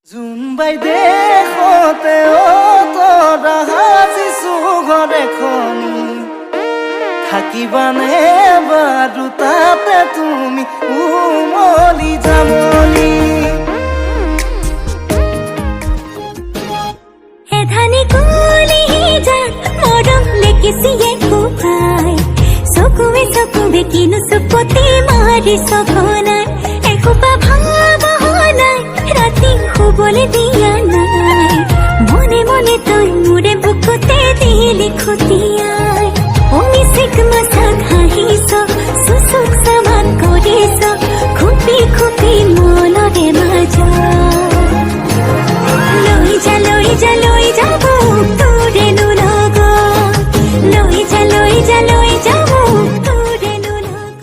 জুনবাই দেখতে ও তোরা হাসিছো ঘরে খনি থাকিবানে বারু তাতে তুমি উমলি যামলি এধানি কুলি যাক মৰম লেকিছিয়ে খুৱাই চকুৱে কিনো চুপতি মাৰি সঘনাই এসোপা ভাৱনাই ৰাতি শুবলৈ দিয়া নাই মনে মনে তই মোৰে বুকুতে দিলি খুটিয়াই অমিচিক মাছাক হাঁহিছ চুচুক চামান কৰিছ খুপি খুপি মনৰে মাজত লৈ যা মোক তোৰেনো লগত লৈ যা মোক তোৰেনো লগত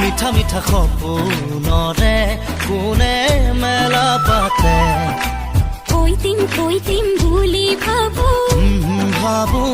মিঠা মিঠা সপোনৰে কোনে মেলা পাতে কৈ দিম বুলি ভাবো ভাবো